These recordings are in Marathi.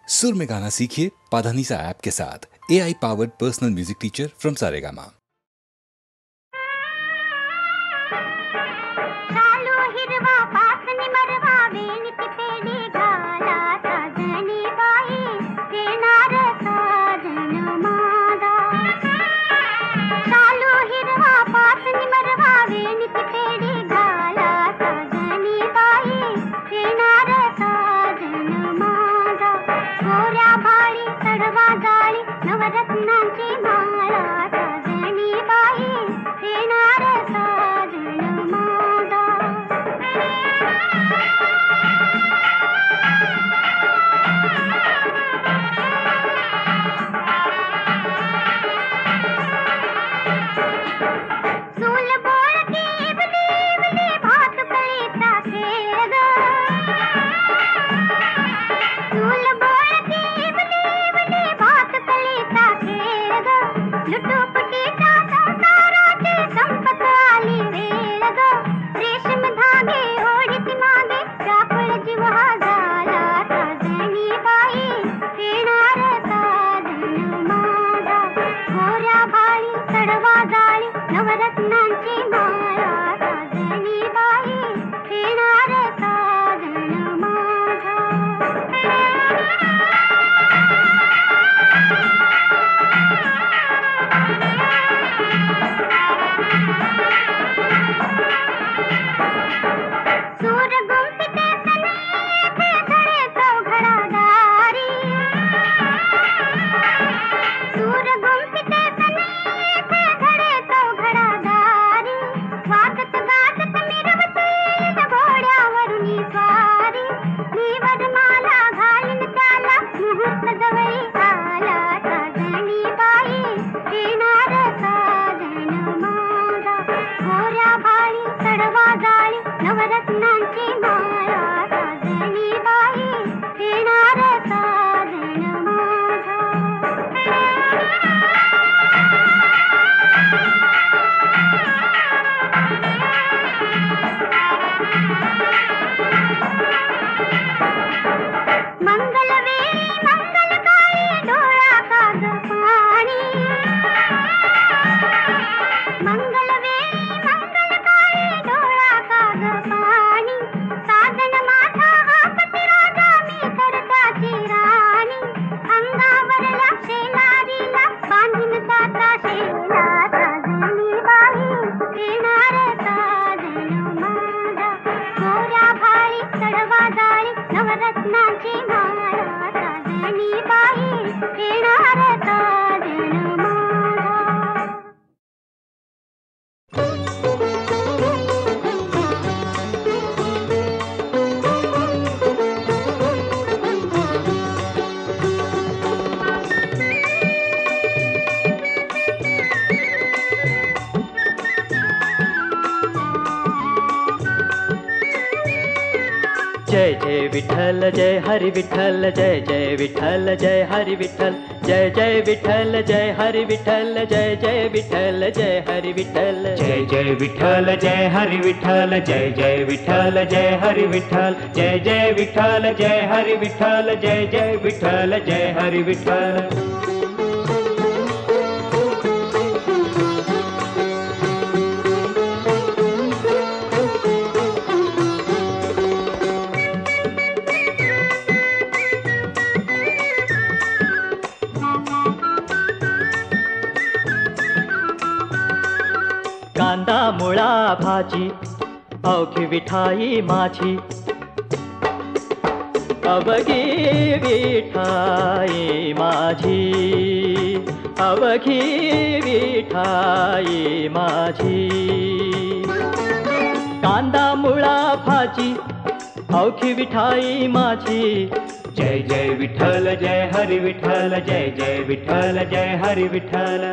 सुर में गाना सीखिए पाधानीसा ऐप के साथ। AI powered personal music teacher from Saregama. जय जय विठ्ठल जय हरि विठ्ठल जय जय विठ्ठल जय हरि विठ्ठल जय जय विठ्ठल जय हरि विठ्ठल जय जय विठ्ठल जय हरि विठ्ठल जय जय विठ्ठल जय हरि विठ्ठल जय जय विठ्ठल जय हरि विठ्ठल जय जय विठ्ठल जय हरि विठ्ठल जय जय विठ्ठल जय हरि विठ्ठल। कांदा मुळा भाजी अवघी विठाई माझी अवघी विठाई माझी अवघी विठाई माझी कांदा मुळा भाजी अवघी विठाई माझी जय जय विठ्ठल जय हरि विठ्ठल जय जय विठ्ठल जय हरि विठ्ठल।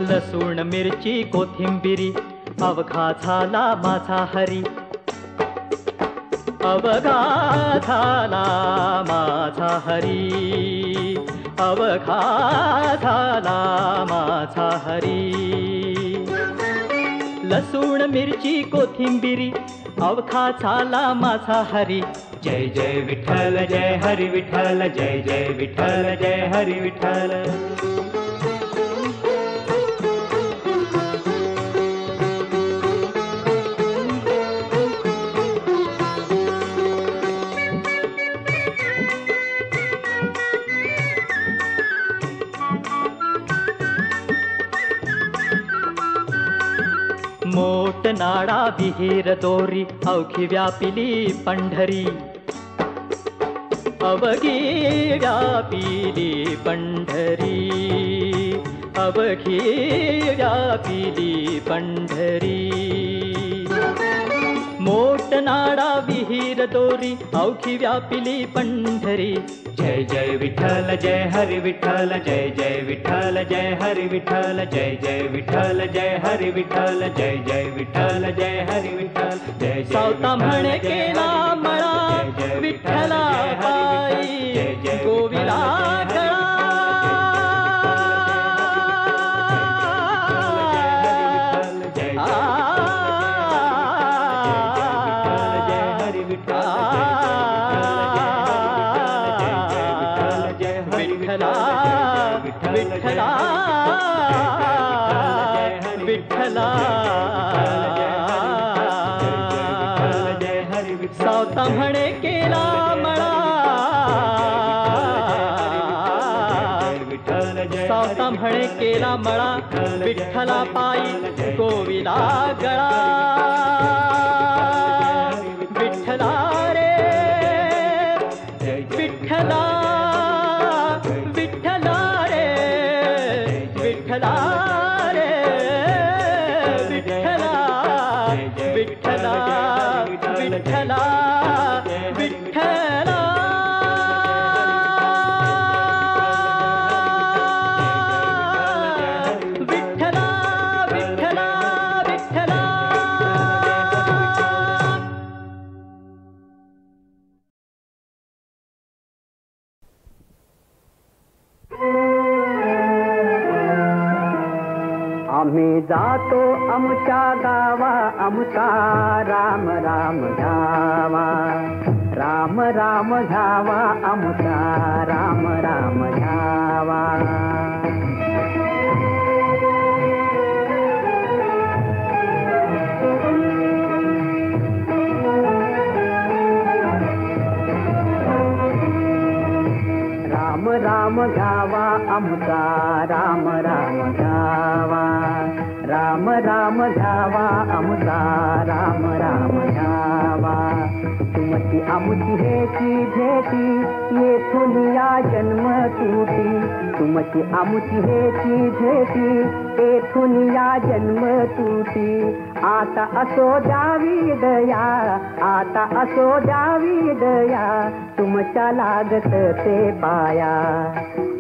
लसूण मिरची कोथिंबिरी अवघा झाला माझा हरी अवघा झाला माझा हरी, अवघा झाला माझा हरी. लसूण मिरची कोथिंबिरी अवघा झाला माझा हरी. जय जय विठ्ठल जय हरी विठ्ठल, जय जय विठ्ठल जय हरी विठ्ठल. मोठ नाडा विहीर दोरी अवघी व्यापिली पंढरी, अवघी व्यापिली पंढरी, अवघी व्यापिली पंढरी. मोठ नाडा विहीर दोरी अवघी व्यापिली पंढरी. जय जय विठ्ठल जय हरी विठ्ठल, जय जय विठ्ठल जय हरी विठ्ठल, जय जय विठ्ठल जय हरी विठ्ठल, जय जय विठ्ठल जय हरी विठ्ठल. जय जय सावता म्हणे केला मळा विठ्ठला पायी गोविला गळा. विठ्ठला विठ्ठला सावता म्हणे केला मळा, सावता म्हणे केला मळा विठ्ठला पायी गोविला गळा. विठ्ठला रे विठ्ठला, विठ्ठला रे विठ्ठला रे विठ्ठला, विठ्ठला विठ्ठला विठ्ठला. विठ्ठला विठ्ठला विठ्ठला. आम्ही जातो आमच्या गावा, आमचा राम राम घ्यावा, राम राम घ्यावा, आमचा राम राम घ्यावा. राम राम घ्यावा, आमचा राम राम घ्यावा, राम राम घ्यावा, आमचा राम राम घ्यावा. तुमची आमची हेची भेटी येथून या जन्म तुटी, तुमची आमची हेची भेटी येथून या जन्म तुटी. आता असो द्यावी दया, आता असो द्यावी दया, तुमच्या लागत ते पाया.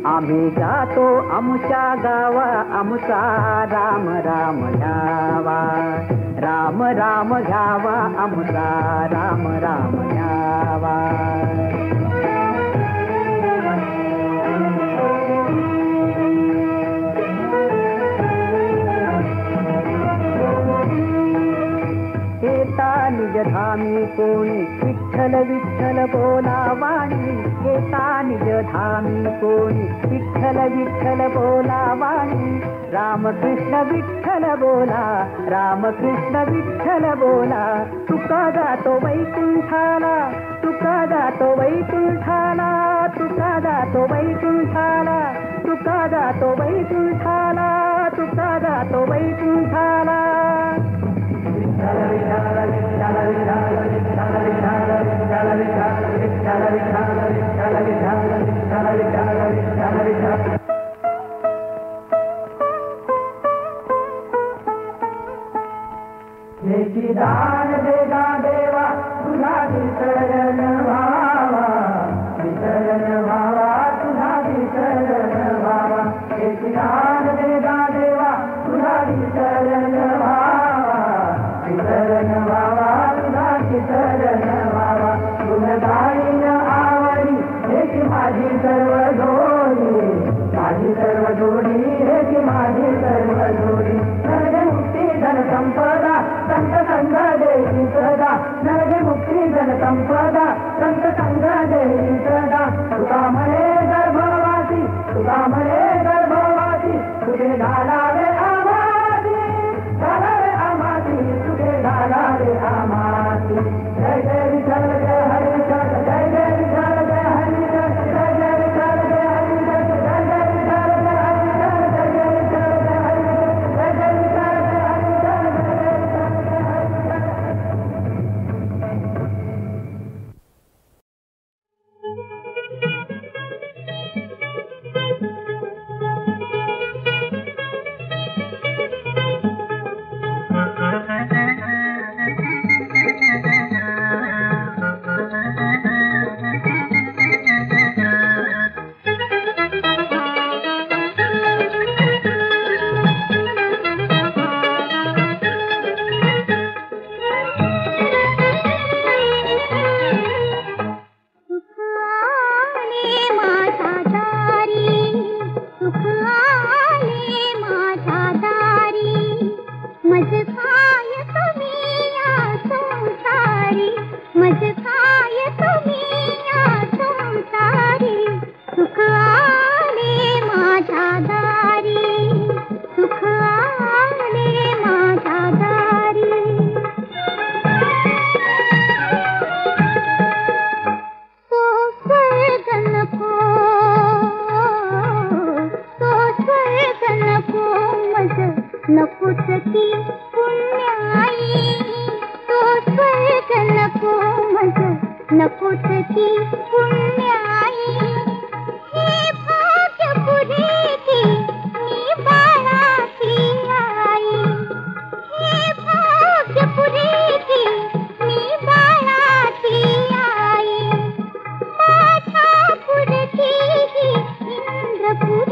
आम्ही जातो आमच्या गावा, आमचा राम राम घ्यावा, राम राम घ्यावा, आमचा राम राम घ्यावा. येता निज धामी कोणी विठ्ठल विठ्ठल बोला वाणी, येता निज धामी कोणी विठ्ठल विठ्ठल बोला वाणी. रामकृष्ण विठ्ठल बोला, रामकृष्ण विठ्ठल बोला. तुका जातो वैकुंठाला, तुका जातो वैकुंठाला, तुका जातो वैकुंठाला, तुका जातो वैकुंठाला, तुका जातो वैकुंठाला. हेची दान देगा देवा, तुझा विसर्जन व्हावा, विसर्जन व्हावा, तुझा विसर्जन व्हावा. हेची दान देगा देवा, तुझा विसर्जन व्हावा, विसर्जन व्हावा, तुझा विसर्जन व्हावा. दाईन आवडी हे की माझी सर्व जोडी, माझी सर्व जोडी हे की माझी सर्व जोडी. नरगे मुक्ती धन संपदा संत संग देई सदा, नरगे मुक्ती धन संपदा संत संग देई सदा. तुका म्हणे गर्भवासी, तुका म्हणे गर्भवासी, तुझे घालावे आमाती, घालावे आमाती, तुझे घालावे आमाती. जय जय विठ्ठल जय हरी विठ्ठल, जय जय विठ्ठल जय हरी विठ्ठल, जय जय विठ्ठल जय हरी विठ्ठल, जय जय विठ्ठल जय हरी विठ्ठल, जय जय विठ्ठल जय हरी विठ्ठल, जय जय विठ्ठल जय हरी विठ्ठल,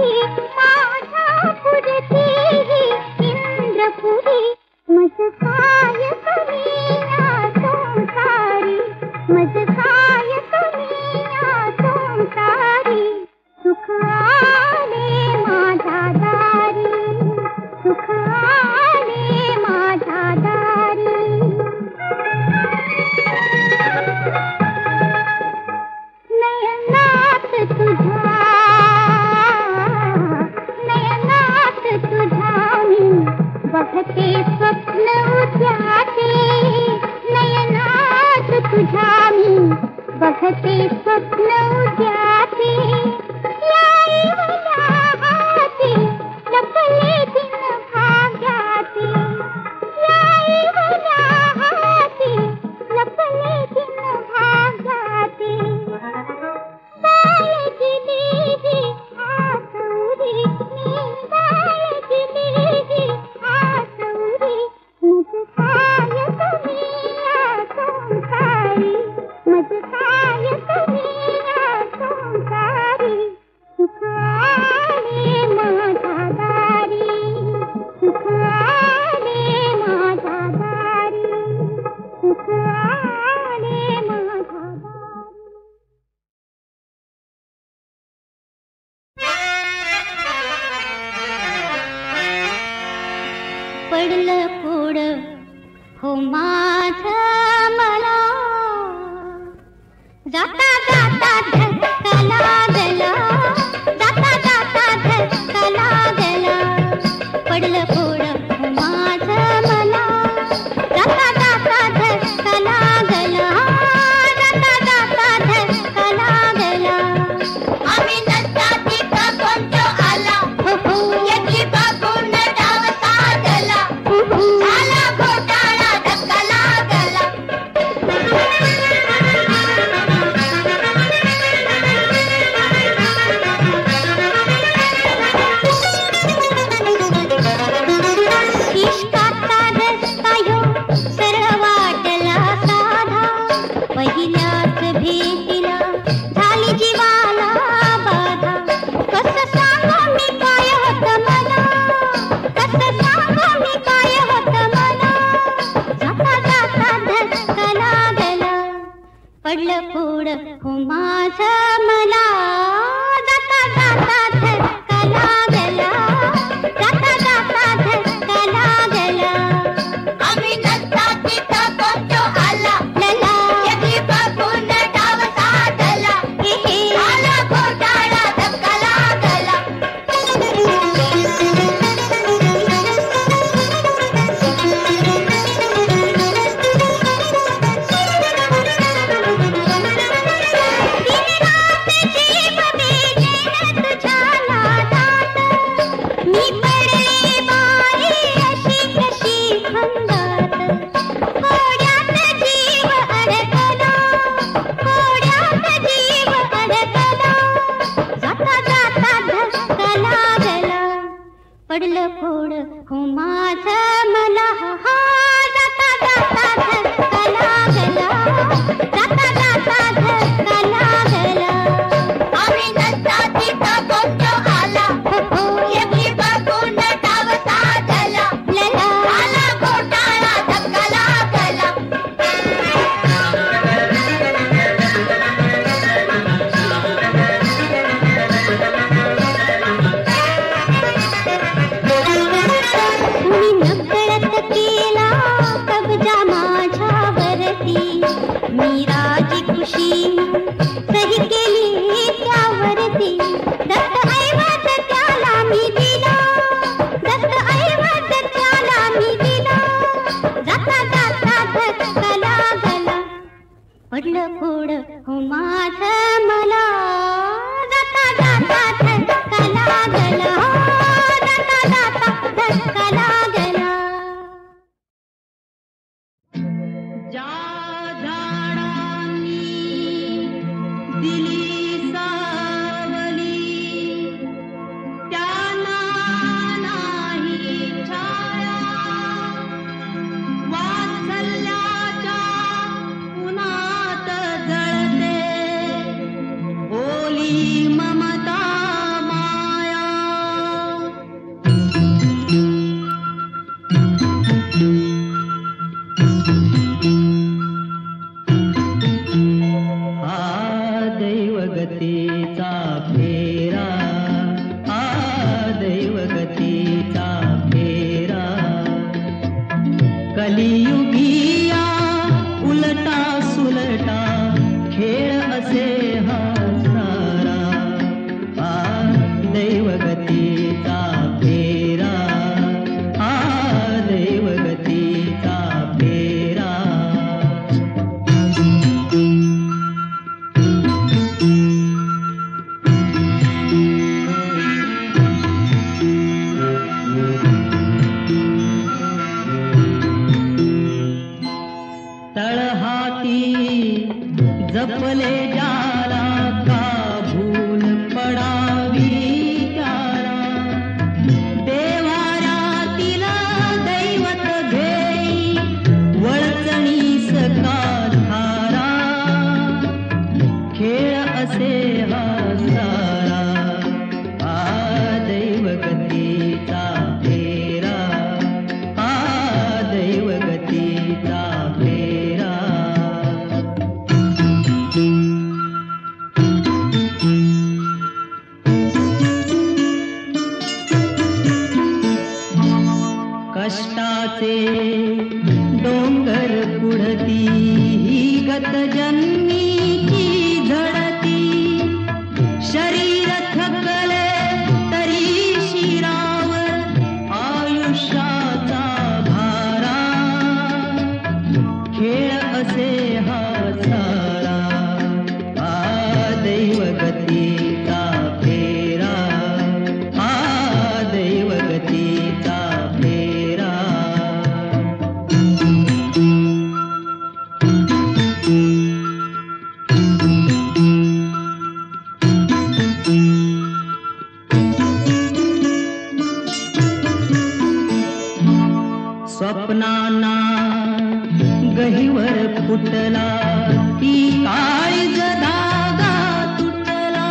जय जय पडलं पुढ हो माझं मला, जाता जाता धक्का लागला, जाता जाता धक्का लागला. पडलं पुढ हो माझं मला, जाता जाता धक्का लागला, जाता जाता धक्का लागला. आम्ही नसताती का कोणतो आला, याची बागून डाव साधला, झाला घोटाळा धक्का लागला. पडलं फोड हो माझं मला जाता जाता धक्का लागला जाता जाता धक्का लागला आम्ही नसता तिथं कोणतो आला लला एकली बघून डाव साधला आला घोटाळा धक्का लागला पडलं फोड हो माझं मला हा जाता जाता धक्का लागला जाता जाता धक्का लागला आम्ही नसता तिथं कोणतो आला एकली बघून डाव साधला लला आला घोटाळा धक्का लागला केला कब्जा माझ्यावरती मी राजी खुशी सही केली त्यावरती दत्त ऐवज त्याला मी दिला दत्त ऐवज त्याला मी दिला जाता जाता धक्का लागला पडलं फोड हो माझं मला जाता जाता धक्का लागला जाता जाता धक्का लागला दिली सावली त्यांना नाही छाया वात्सल्याच्या उन्हात जळते ओली ममता माया दैवगतीचा फेरा दैवगतीचा फेरा कलियुगिया उलटा सुलटा खेळ असे हा सारा दैवगतीचा फेरा दैवगतीचा फेरा तळहाती जपले जाला का भूल पडावी त्याला देवाऱ्यातील दैवत घेई वळचणी सका धारा खेळ असे हा सारा दैवगतीचा फेरा दैवगतीचा फेरा कष्टाचे डोंगर पुढती ही गत जन्मीची झडती शरीर थकले तरी शिरावर आयुष्याचा भारा खेळ असे हा सारा दैवगतीचा फेरा दैवगतीचा फेरा स्वप्नांना गहिवर फुटला ती काळीज धागा तुटला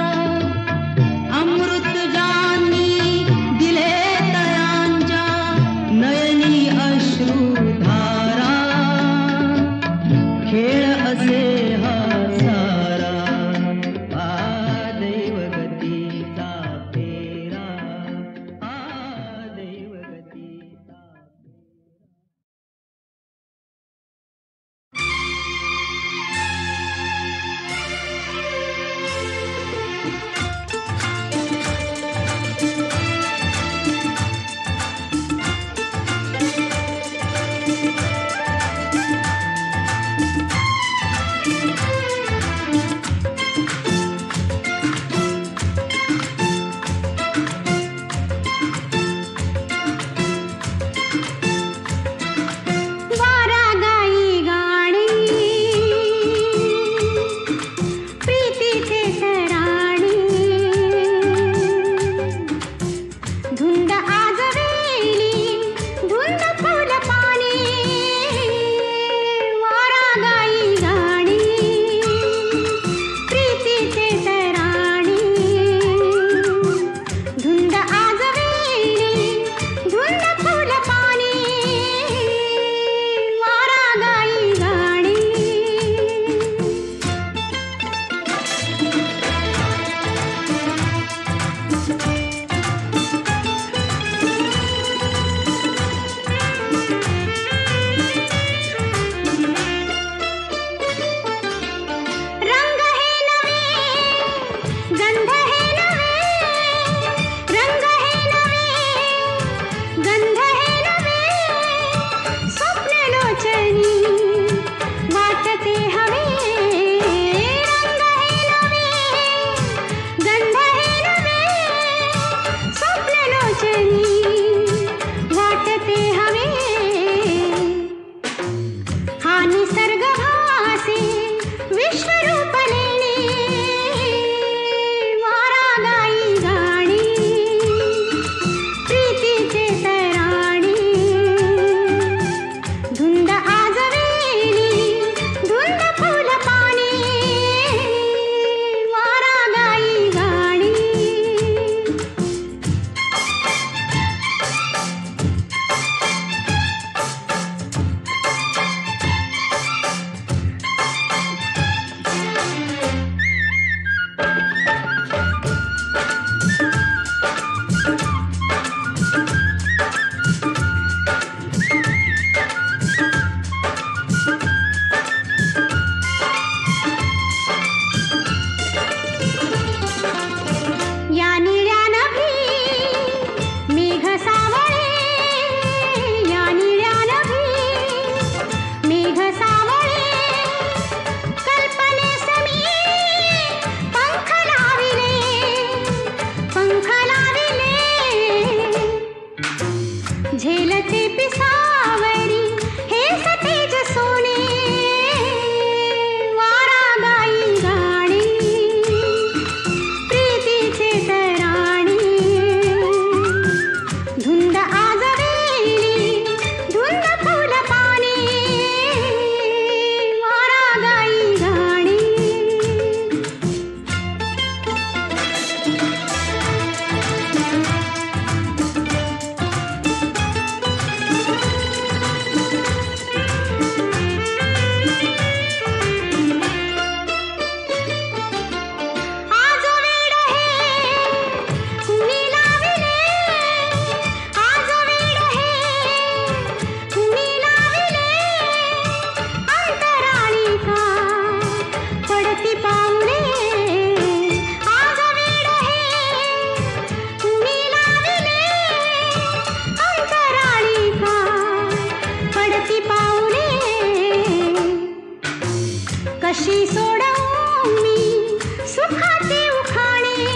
उपाशी सोडवून मी सुखाचे उखाणे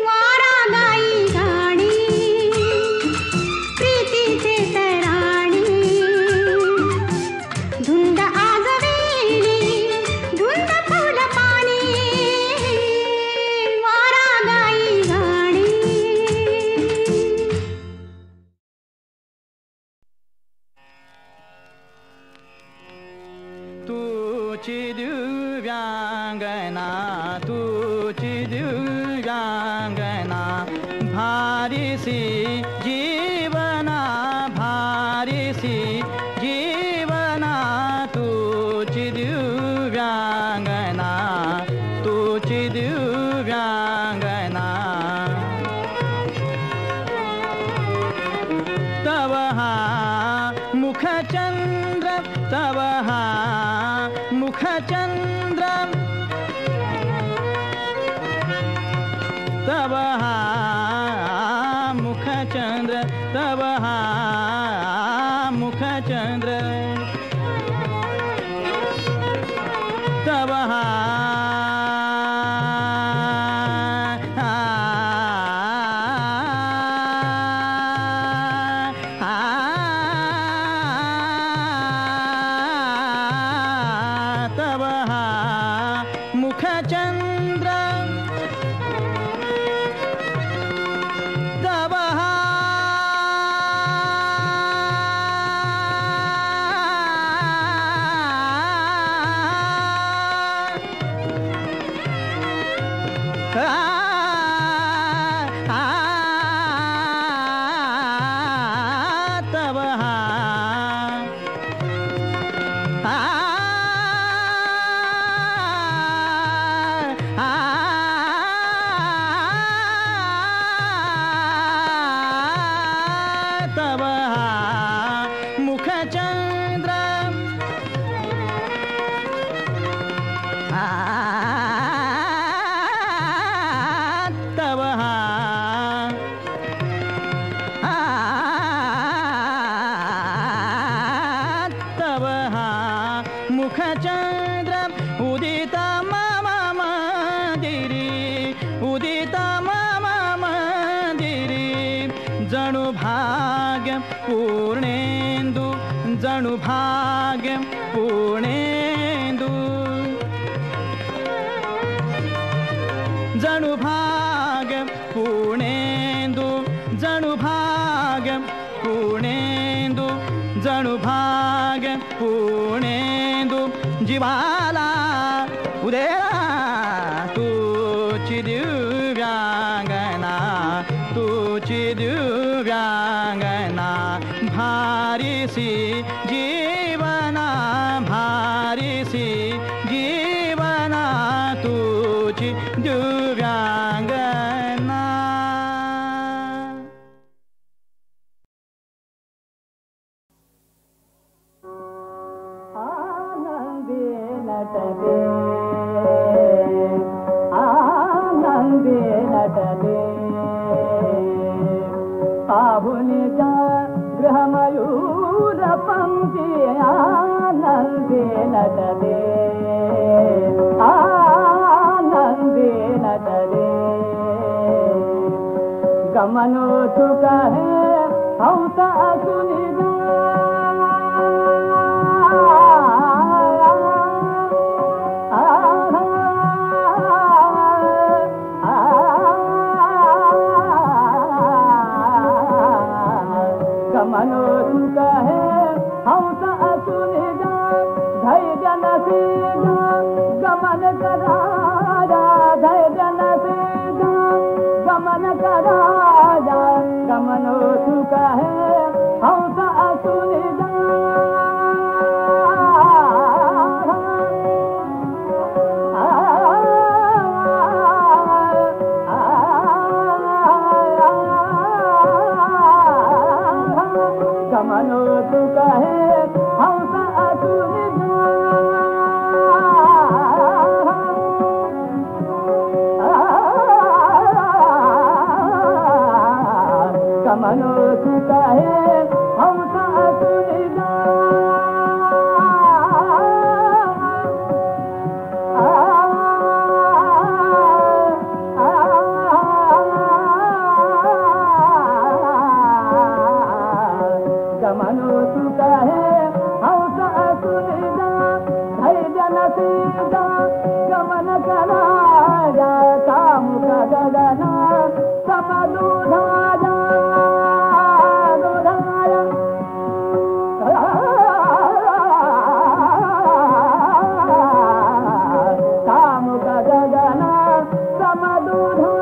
वारा गाई गाणी प्रीतीचे तराणे धुंद आजवेली धुंद फुल पाणी वारा गाई गाणी तुची दिव्यांगना तुची दिव्यांगना भारीसी जीवना भारीसी जीवना तुची दिव्यांगना तुची दिव्यांगना तव हा मुखचंद्र तव हा मुखचंद्र तव हा मुखचंद्र तव हा मुखचंद्र तव हा मुखचंद्र तव मुखचंद्र तव तव मुखचंद्र उदित मम मंदिरी उदित मम मंदिरी जणु भाग्य पूर्णेन्दु जणु भाग्य पूर्णेन्दु जणु भाग्य पूर्णेन्दु जणु भाग्य पूर्णेन्दु जणु भाग्य पूर्णेन्दु जीवाला उदया तुची दिव्यांगना तुची दिव्यांगना भारीसी जीवना भारीसी जीवना तुची दिव्यांगना आनंदे नटले आनंदे नटले पाहुनिजा गृहमयूर पंक्ति आनंदे नटले आनंदे नटले गमनो सुख है हंस सुनिजा गमनो सुख है हंस सुनिजा धैर्य नसीजा गमन कराजा धैर्य नसीजा गमन कराजा गमनो सुख है हंस सुनिजा गमनो सुख है हंस सुनिजा गमनो सुख है हंस सुनिजा सुधा गमन करा कामुक गगना समदुधाया दुधाया कामुक गगना समदुधाया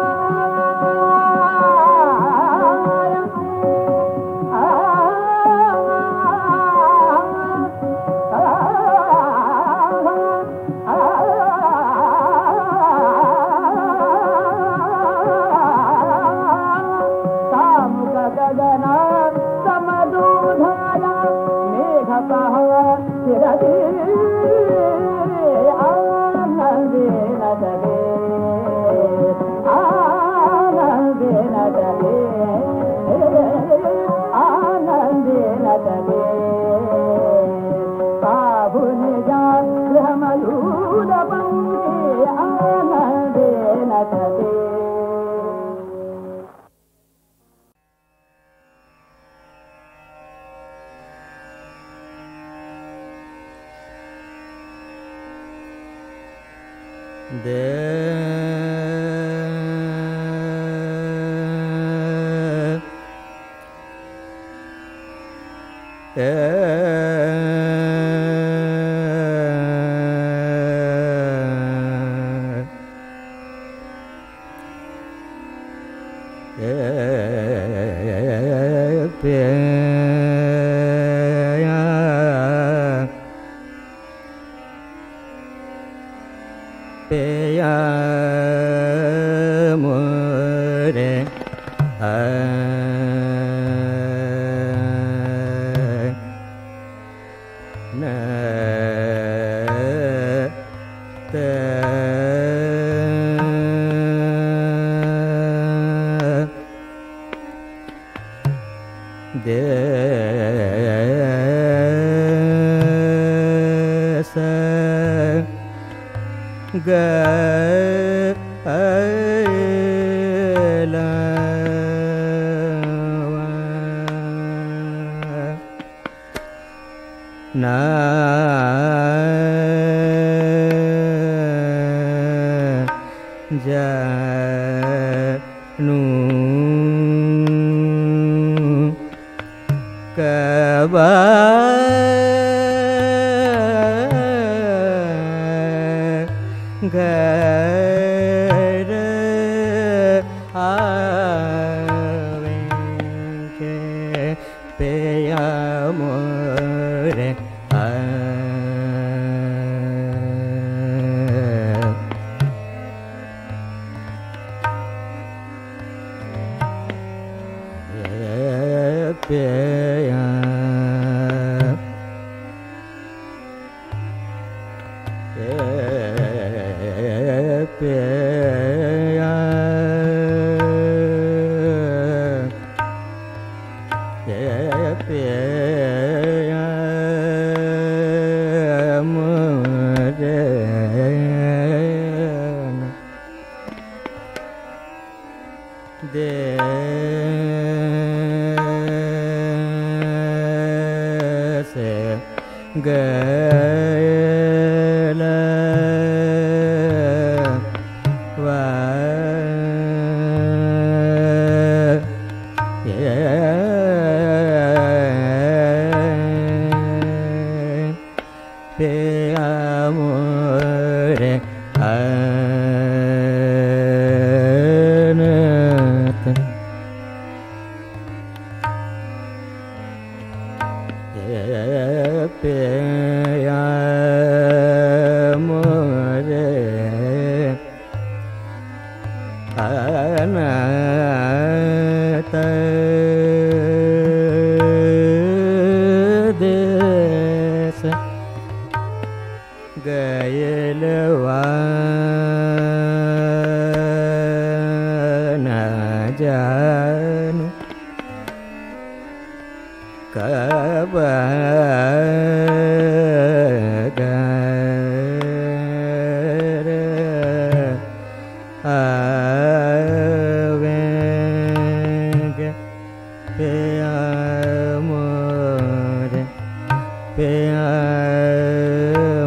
पे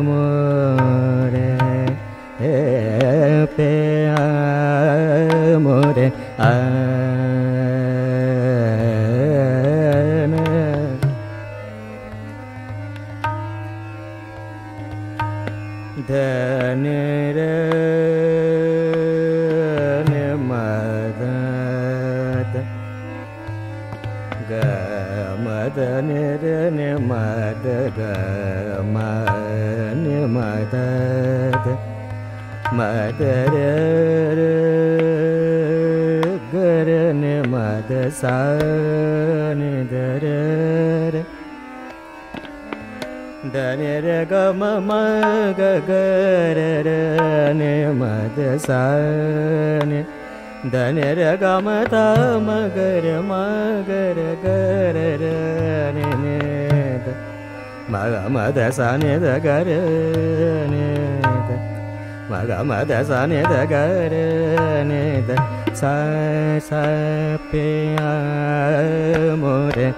मोरे पे मोरे धन मद ग मदन मद ग मन मद मदर गरन मद सान दर दर गम मग गर मद सान धनर गम मगर मगर गर मग मद साने द गर मग मद साने द गर सा सा पे मोरे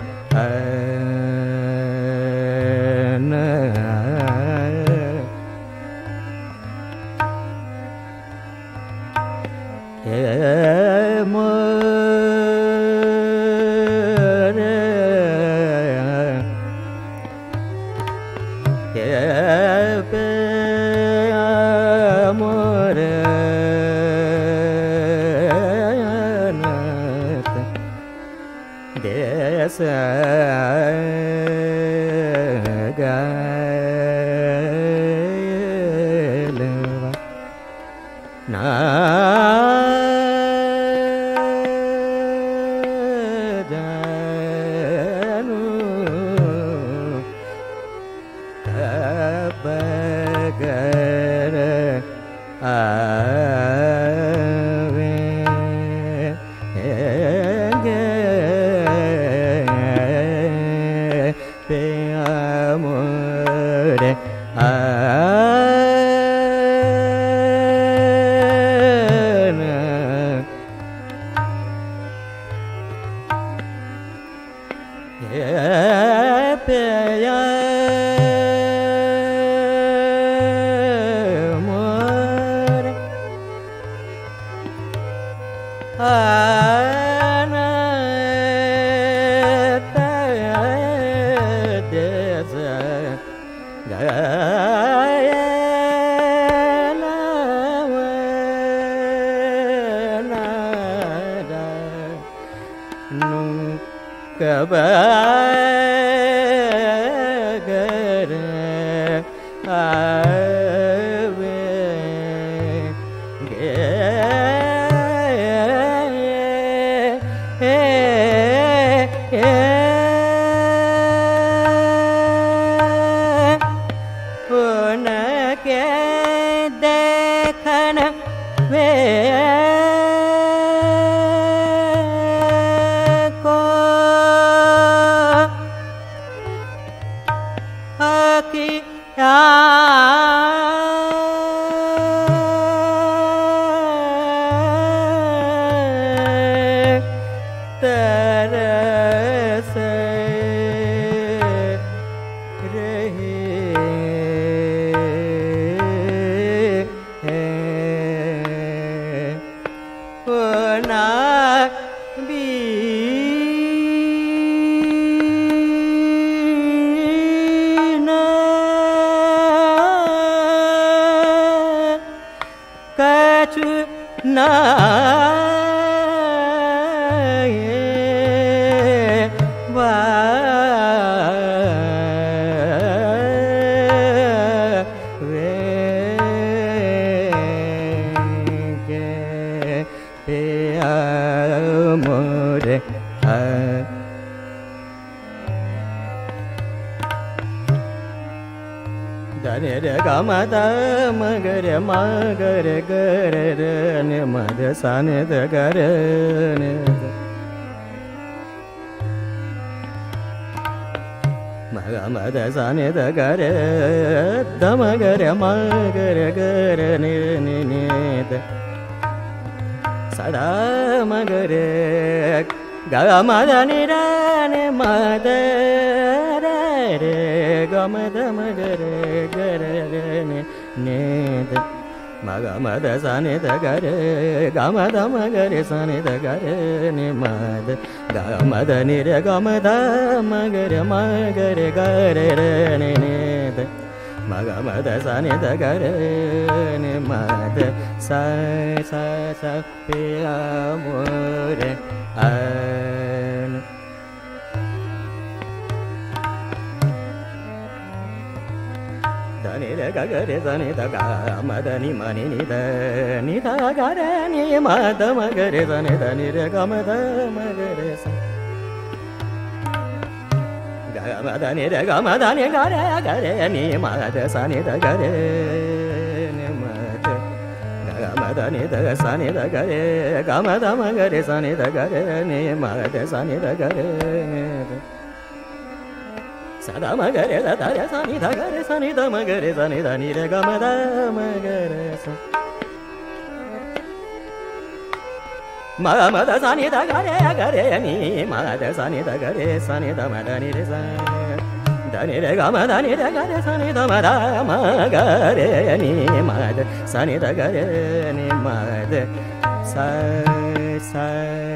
मगर मगर गर मद सान द गर मग मद सान द गर द मगर मगर गर निद सदा मगर ग मद निरन मद रे ग मद मगर गर नेद ma ga ma da sa ni da ga re ga ma da ma ga re sa ni da ga re ni ma da ga ma da ni re ga ma da ma ga re ga re re ni ni da ma ga ma da sa ni da ga re ni ma da sa sa sa pe amore an da ni re ga re sa ni da ga ma da ni ma ni da ga re ni ma da ma ga re sa ni da ni re ga ma da ma ga re sa ga ma da ni re ga ma da ni ga re ni ma da sa ni da ga re ni ma da ga ma da ni da sa ni da ga re ga ma da ma ga re sa ni da ga re ni ma da sa ni da ga re sa da ma ga re da re sa ni da ga re sa ni da ma ga re sa ni da ni re ga ma da ma ga re sa ma ma da sa ni da ga re ni ma da sa ni da ga re sa ni da ma da ni re sa da ni re ga ma da ni re ga re sa ni da ma da ma ga re ni ma da sa ni da ga re ni ma da sa sa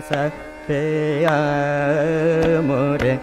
sa pe amore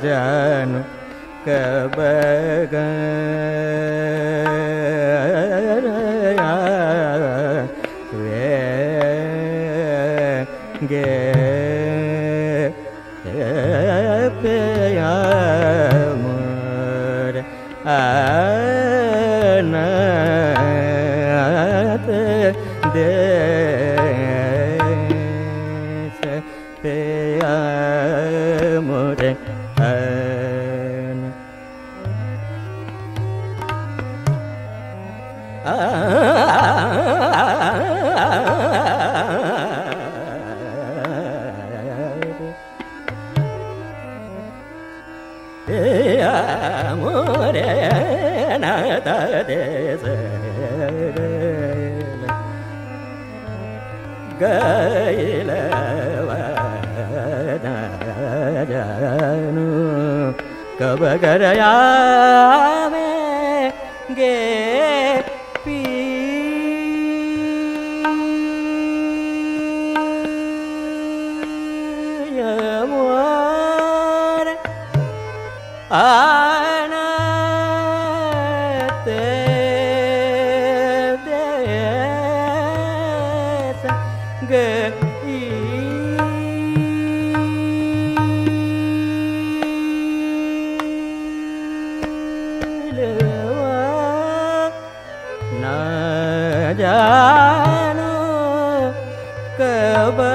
janu kabaga ge pe amor anat de pe amor amore nata dese gaila vada janu kabagaraya me ge pi amor anate desa ge na janu kaba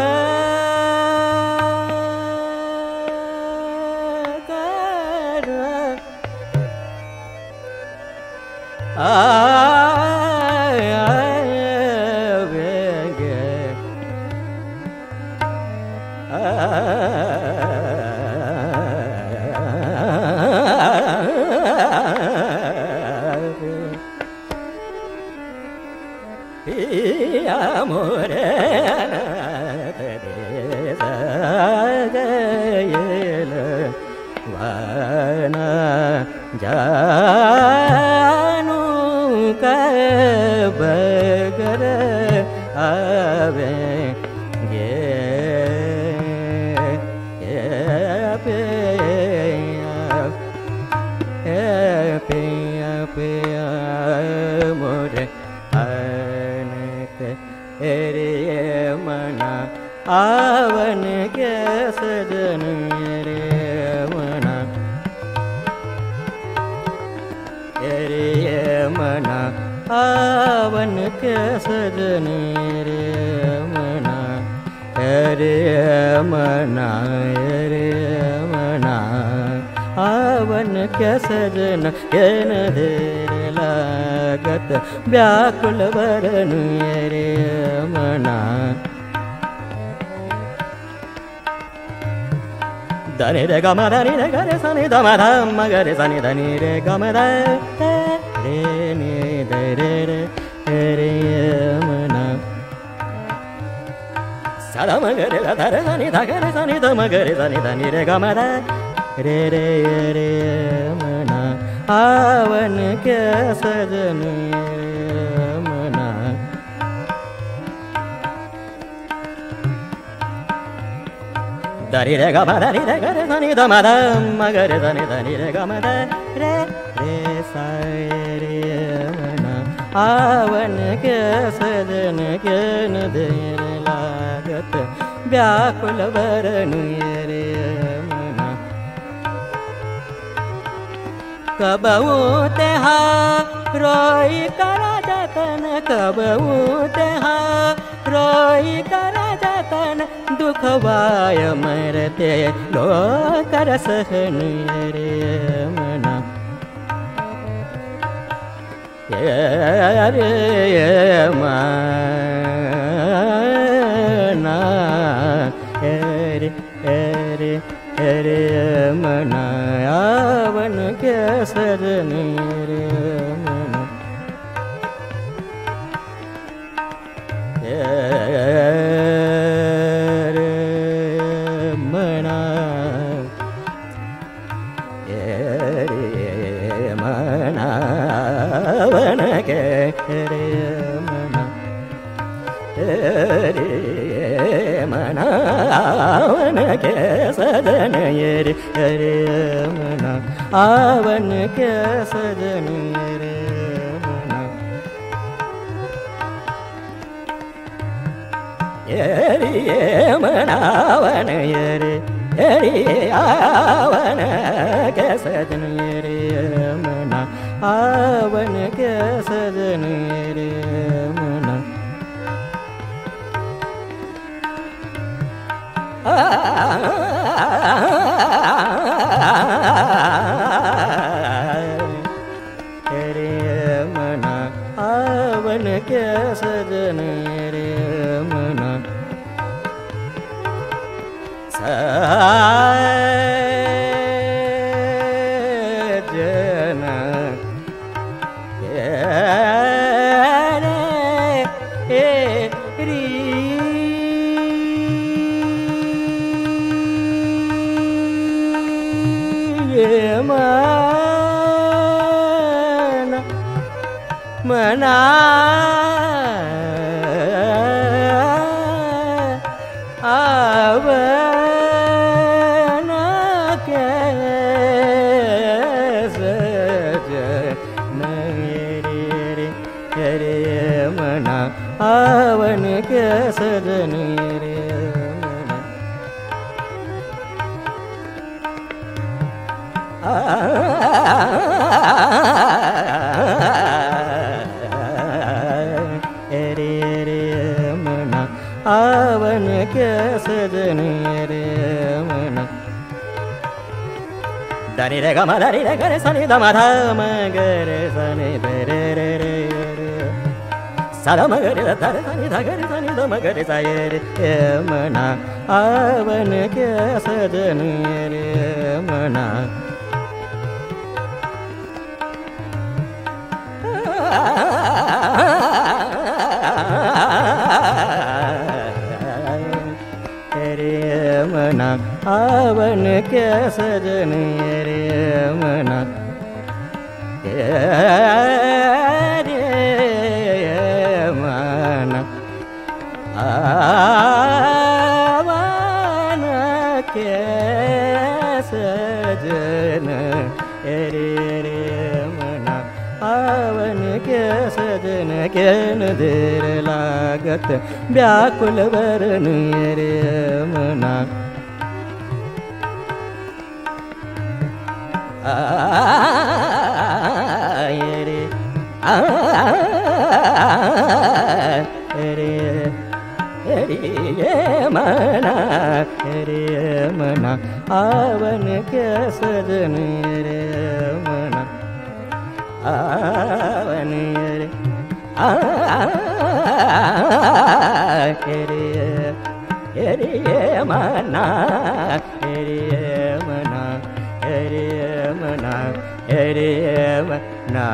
amore vana janu kabagara ave ge pe pe amore रे मना आवन के सजन रे मना रे मना आवन के सजन रे मना रे मना रे मना आवन के सजन के न देर लागत व्याकुल वरन रे मना धनि रे ग म धनि रे ग रे सनि ध म ध म ग रे सनि धनि रे ग म ध रे नि ध रे रे रे मना सा ध म ग रे ध रे सनि ध ग रे सनि ध म ग रे सनि धनि रे ग म ध रे रे रे मना आवन के सजन मना धनि रे ग म धनि रे ग रे सनि ध म ध म ग रे सनि धनि रे ग म ध रे रे सा रे मना आवन के सजन के न देर लागत व्याकुल वरन रे मना कबहू तेहा रोई करा जतन कबहू तेहा रोई करा जतन दुखवाय मरते लोकर सहन रे मना रे मना रे रे रे मना आवन के सजन रे मना रे मना रे मना आवन के रे मना रे मना आवन के सजन रे रे मना आवन के सजन रे मना रे मना आवन रे रे आवन के सजन रे मना आवन के सजन रे मना रे मना आवन के सजन रे मना सजन मना आवन के सजन रे रे मना आवन के सजन रे मना रे रे मना आवन के सजन रे मना धनि रे ग म धनि रे ग रे सनि ध म ध म ग रे सनि ध रे रे रे सा ध म ग रे ध रे सनि ध ग रे सनि ध म ग रे सा रे मना आवन के सजन रे मना रे मना आवन के सजन रे मना रे मना आवन के सजन रे रे मना आवन के सजन के न देर लागत व्याकुल वरन रे मना रे रे रे मना रे मना आवन के सजन रे मना आवन रे रे मना रे मना रे मना